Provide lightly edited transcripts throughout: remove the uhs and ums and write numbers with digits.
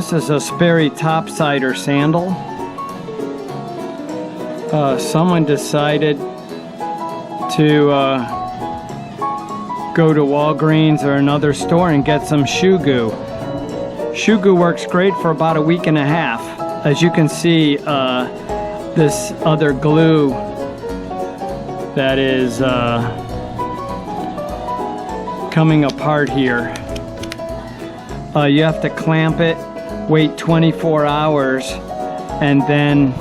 This is a Sperry topsider sandal. Someone decided to go to Walgreens or another store and get some shoe goo. Shoe goo works great for about a week and a half. As you can see, this other glue that is coming apart here. You have to clamp it, wait 24 hours, and then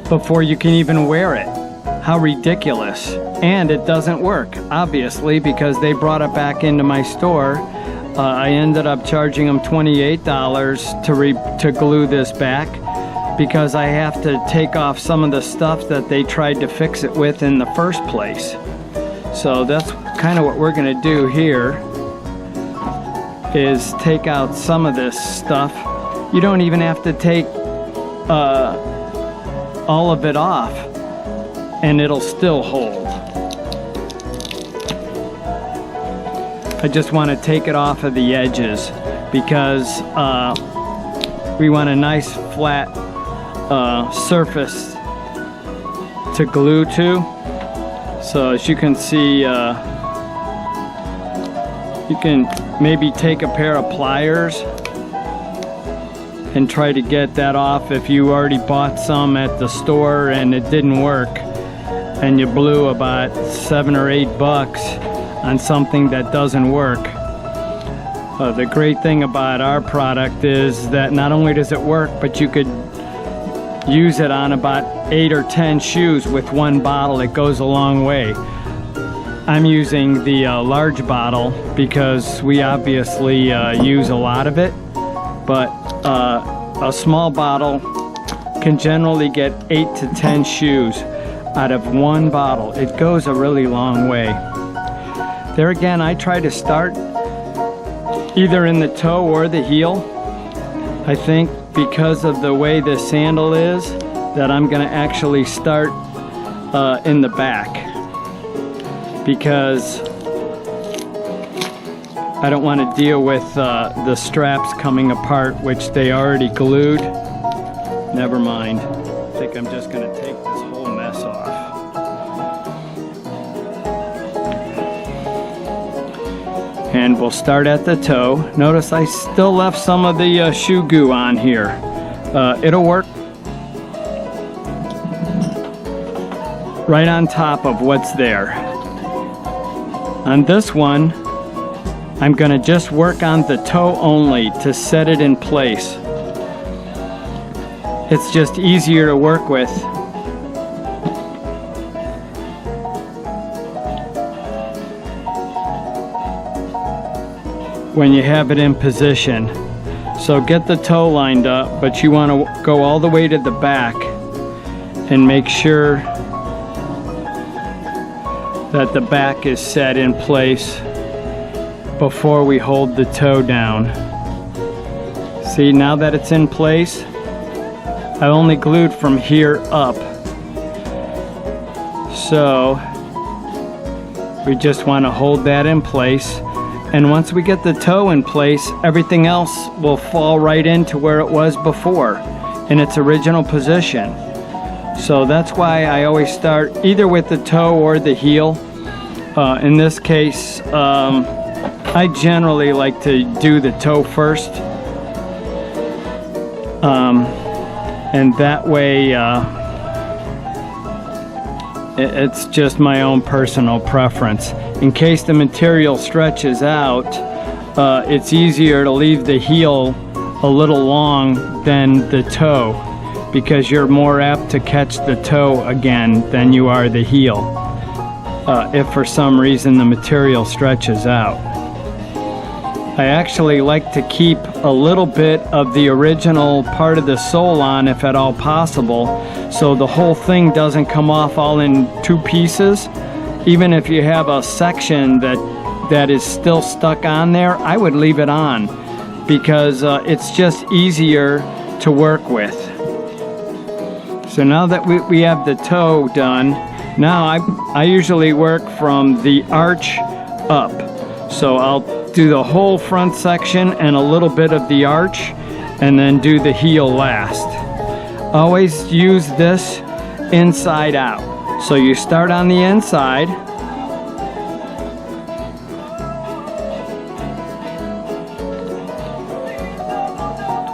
before you can even wear it. How ridiculous. And it doesn't work, obviously, because they brought it back into my store. I ended up charging them $28 to glue this back, because I have to take off some of the stuff that they tried to fix it with in the first place. So that's kind of what we're going to do here, is take out some of this stuff. You don't even have to take all of it off, and it'll still hold. I just want to take it off of the edges, because we want a nice flat surface to glue to. So as you can see, you can maybe take a pair of pliers and try to get that off if you already bought some at the store and it didn't work, and you blew about $7 or $8 on something that doesn't work. The great thing about our product is that not only does it work, but you could use it on about 8 or 10 shoes with one bottle. It goes a long way. I'm using the large bottle because we obviously use a lot of it, but a small bottle can generally get 8 to 10 shoes out of one bottle. It goes a really long way. There again, I try to start either in the toe or the heel. I think because of the way this sandal is, that I'm going to actually start in the back, because I don't want to deal with the straps coming apart, which they already glued. Never mind. I think I'm just going to take this whole mess off. And we'll start at the toe. Notice I still left some of the shoe goo on here. It'll work right on top of what's there. On this one, I'm going to just work on the toe only to set it in place. It's just easier to work with. When you have it in position. So get the toe lined up, but you want to go all the way to the back and make sure that the back is set in place before we hold the toe down. See, now that it's in place, I only glued from here up. So we just want to hold that in place. And once we get the toe in place, everything else will fall right into where it was before, in its original position. So that's why I always start either with the toe or the heel. In this case, I generally like to do the toe first. And that way, it's just my own personal preference. In case the material stretches out, it's easier to leave the heel a little long than the toe, because you're more apt to catch the toe again than you are the heel, if for some reason the material stretches out. I actually like to keep a little bit of the original part of the sole on, if at all possible, so the whole thing doesn't come off all in two pieces. Even if you have a section that is still stuck on there, I would leave it on, because it's just easier to work with. So now that we have the toe done, now I usually work from the arch up. So I'll do the whole front section and a little bit of the arch, and then do the heel last. Always use this inside out. So you start on the inside,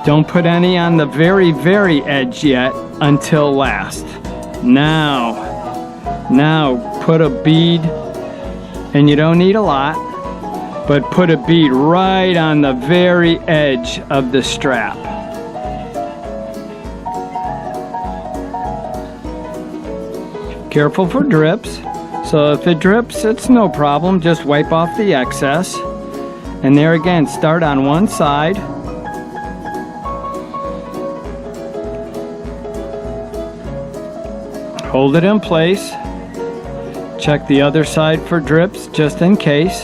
don't put any on the very, very edge yet until last. Now put a bead, and you don't need a lot, but put a bead right on the very edge of the strap. Careful for drips. So if it drips, it's no problem. Just wipe off the excess. And there again, start on one side. Hold it in place. Check the other side for drips just in case.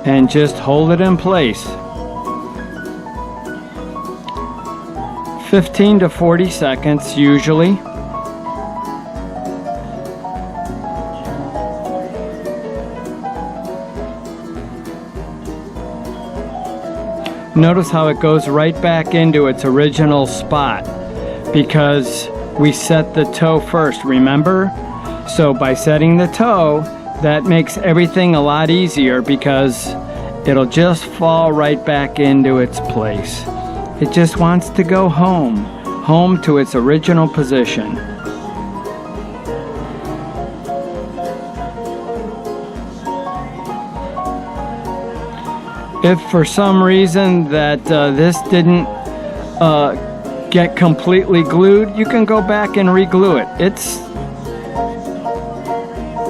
And just hold it in place. 15 to 40 seconds usually. Notice how it goes right back into its original spot because we set the toe first, remember? So by setting the toe, that makes everything a lot easier because it'll just fall right back into its place. It just wants to go home to its original position. If for some reason that this didn't get completely glued, you can go back and re-glue it. It's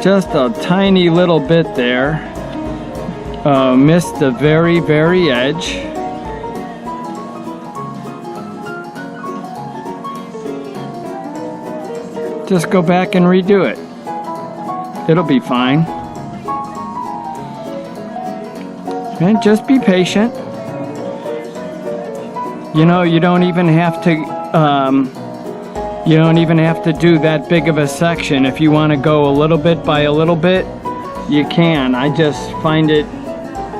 just a tiny little bit there. Missed the very, very edge. Just go back and redo it. It'll be fine. And just be patient. You know, you don't even have to do that big of a section. If you want to go a little bit by a little bit, you can. I just find it,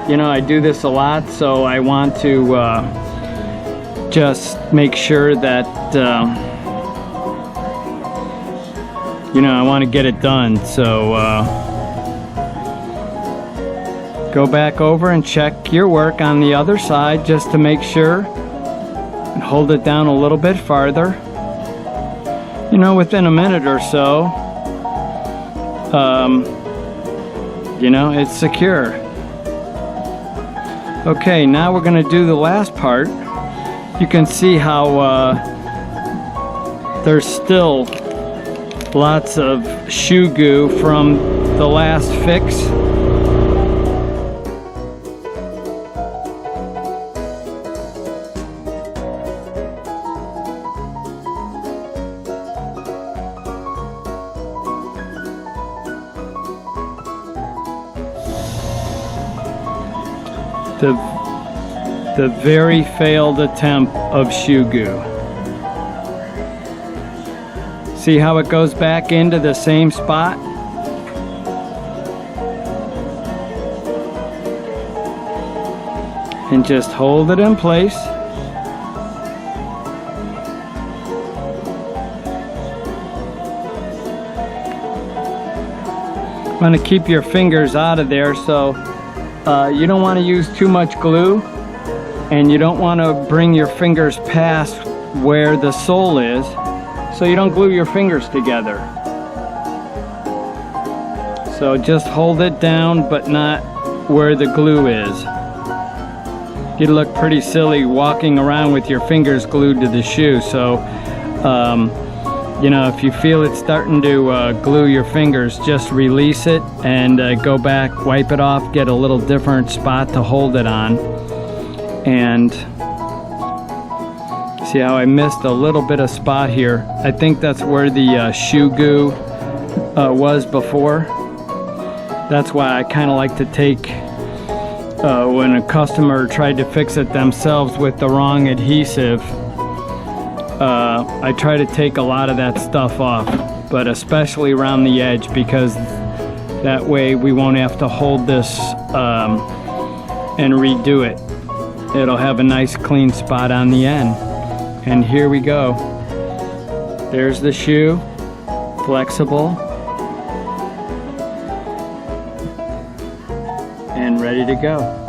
you know, I do this a lot, so I want to just make sure that you know, I want to get it done. So go back over and check your work on the other side just to make sure, and hold it down a little bit farther. You know, within a minute or so, you know, it's secure. Okay, now we're going to do the last part. You can see how there's still lots of shoe goo from the last fix. The very failed attempt of shoe goo. See how it goes back into the same spot? And just hold it in place. Want to keep your fingers out of there, so you don't want to use too much glue, and you don't want to bring your fingers past where the sole is, so you don't glue your fingers together. So just hold it down, but not where the glue is. You'd look pretty silly walking around with your fingers glued to the shoe. So you know, if you feel it's starting to glue your fingers, just release it and go back, wipe it off, get a little different spot to hold it on. And see how I missed a little bit of spot here? I think that's where the shoe goo was before. That's why I kind of like to take, when a customer tried to fix it themselves with the wrong adhesive, I try to take a lot of that stuff off. but especially around the edge, because that way we won't have to hold this and redo it. It'll have a nice clean spot on the end. And here we go. There's the shoe, flexible and ready to go.